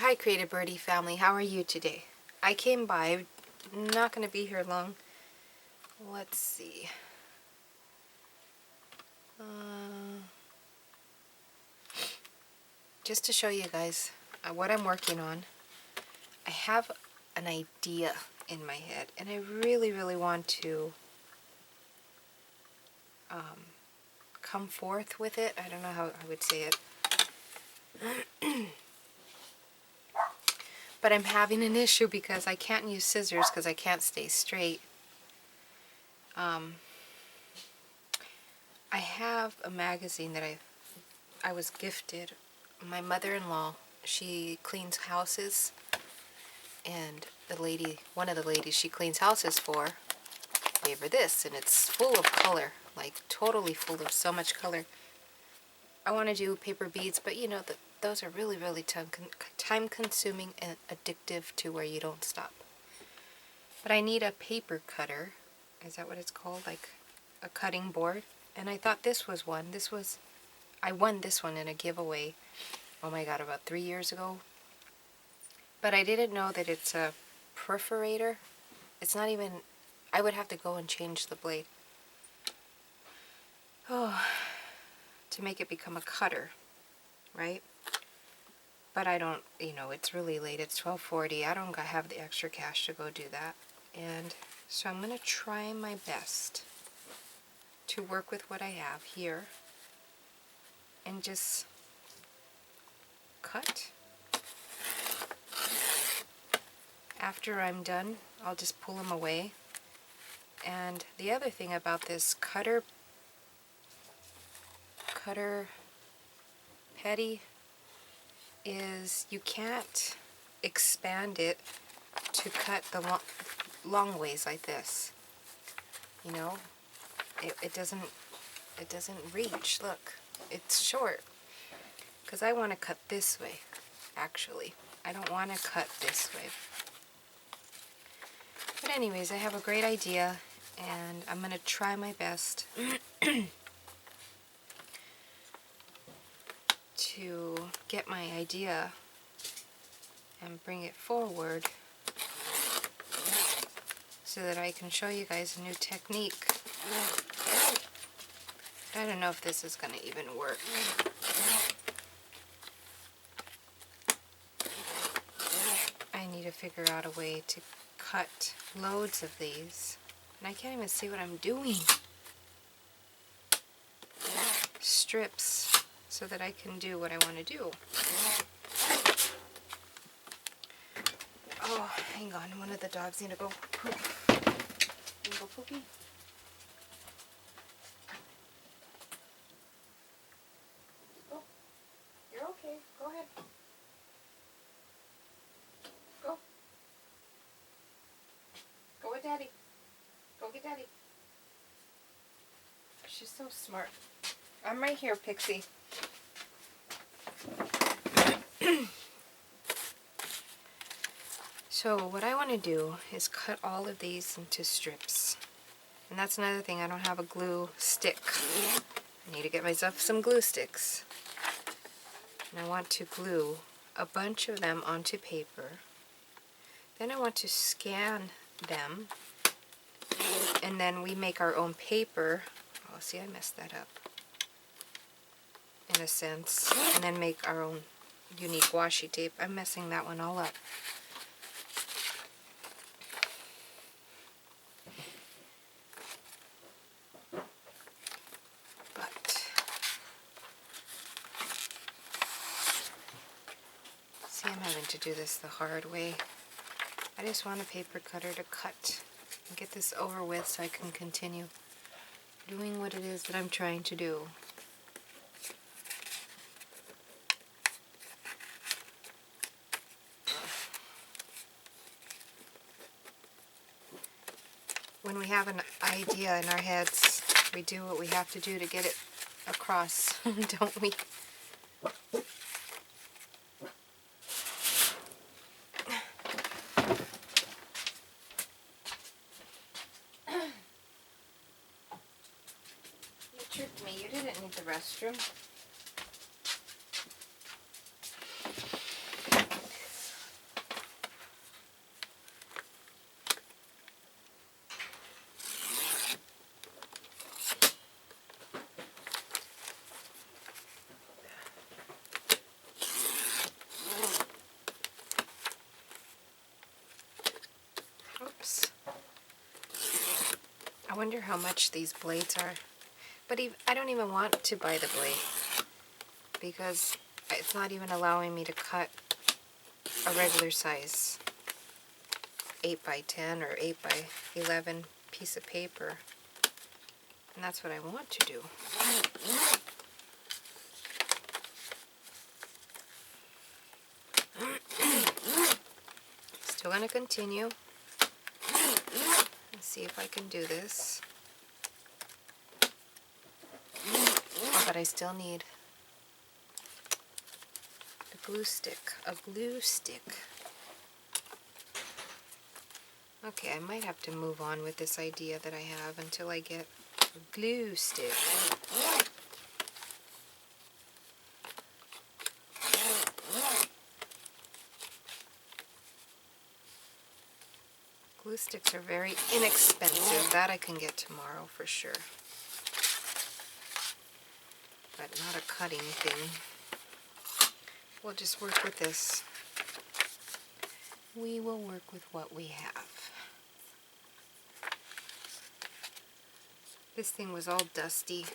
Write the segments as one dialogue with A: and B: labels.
A: Hi Creative Birdie family, how are you today? I came by, I'm not going to be here long. Let's see. Just to show you guys what I'm working on. I have an idea in my head and I really want to come forth with it. I don't know how I would say it. But I'm having an issue because I can't use scissors because I can't stay straight. I have a magazine that I was gifted. My mother-in-law, she cleans houses, and one of the ladies she cleans houses for gave her this, and it's full of color, like totally full of so much color. I want to do paper beads, but you know that those are really time consuming and addictive to where you don't stop. But I need a paper cutter. Is that what it's called? Like a cutting board. And I thought this was one. I won this one in a giveaway, oh my god, about 3 years ago. But I didn't know that it's a perforator. It's not even, I would have to go and change the blade. Oh, to make it become a cutter, right? But I don't, it's really late. It's 12:40. I don't have the extra cash to go do that. And so I'm going to try my best to work with what I have here and just cut. After I'm done, I'll just pull them away. And the other thing about this cutter petty is you can't expand it to cut the long ways like this. You know, it doesn't reach. Look, it's short. Because I want to cut this way, actually. I don't want to cut this way. But anyways, I have a great idea, and I'm going to try my best to get my idea and bring it forward so that I can show you guys a new technique. I don't know if this is going to even work. I need to figure out a way to cut loads of these. And I can't even see what I'm doing. Strips so that I can do what I want to do. Oh, hang on. One of the dogs need to go poop. You go poopy? Oh, you're okay. Go ahead. Go. Go with Daddy. Go get Daddy. She's so smart. I'm right here, Pixie. So what I want to do is cut all of these into strips. And that's another thing, I don't have a glue stick. I need to get myself some glue sticks. And I want to glue a bunch of them onto paper. Then I want to scan them. And then we make our own paper. Oh, see, I messed that up. In a sense. And then make our own unique washi tape. I'm messing that one all up. See, I'm having to do this the hard way. I just want a paper cutter to cut and get this over with so I can continue doing what it is that I'm trying to do. When we have an idea in our heads, we do what we have to do to get it across, don't we? You tricked me. You didn't need the restroom. I wonder how much these blades are. But I don't even want to buy the blade because it's not even allowing me to cut a regular size 8 by 10 or 8 by 11 piece of paper. And that's what I want to do. Still going to continue. Let's see if I can do this. Oh, but I still need a glue stick. A glue stick. Okay, I might have to move on with this idea that I have until I get a glue stick. Glue sticks are very inexpensive. That I can get tomorrow for sure. But not a cutting thing. We'll just work with this. We will work with what we have. This thing was all dusty.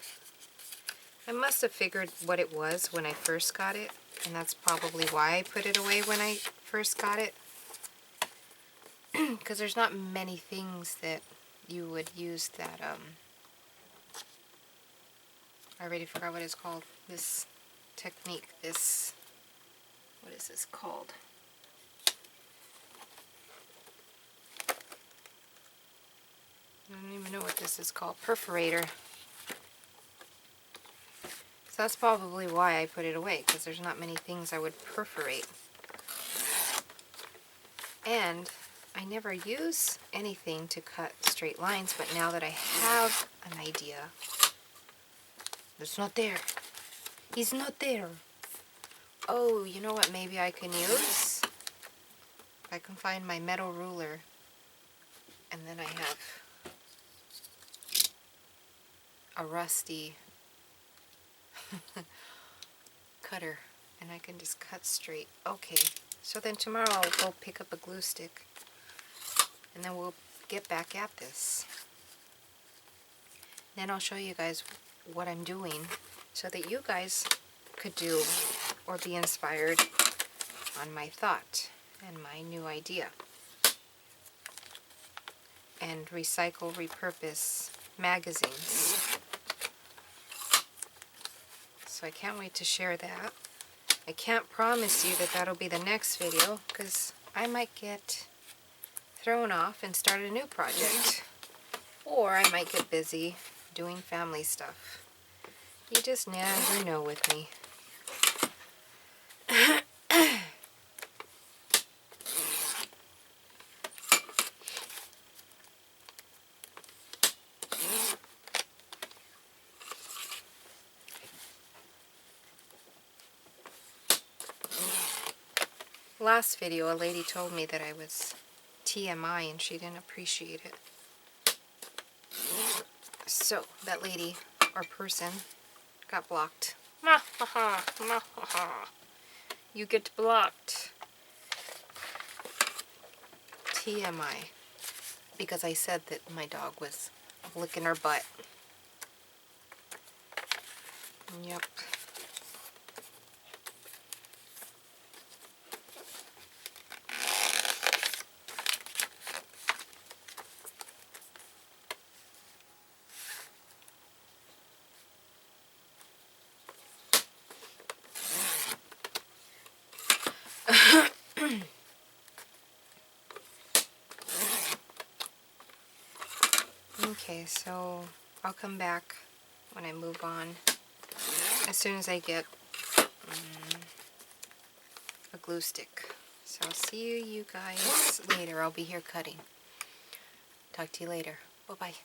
A: I must have figured what it was when I first got it, and that's probably why I put it away when I first got it. Because there's not many things that you would use that, I already forgot what it's called. This technique, what is this called? I don't even know what this is called. Perforator. So that's probably why I put it away, because there's not many things I would perforate. And I never use anything to cut straight lines, but now that I have an idea, it's not there. He's not there. Oh, you know what maybe I can use? I can find my metal ruler, and then I have a rusty cutter, and I can just cut straight. Okay, so then tomorrow I'll go pick up a glue stick, and then we'll get back at this. Then I'll show you guys what I'm doing so that you guys could do or be inspired on my thought and my new idea. And recycle, repurpose magazines. So I can't wait to share that. I can't promise you that that'll be the next video because I might get thrown off and start a new project. Or I might get busy doing family stuff. You just never know with me. Last video, a lady told me that I was TMI and she didn't appreciate it. So, that lady, or person, got blocked. You get blocked. TMI. Because I said that my dog was licking her butt. Yep. Okay, so I'll come back when I move on as soon as I get a glue stick. So I'll see you guys later. I'll be here cutting. Talk to you later. Bye-bye.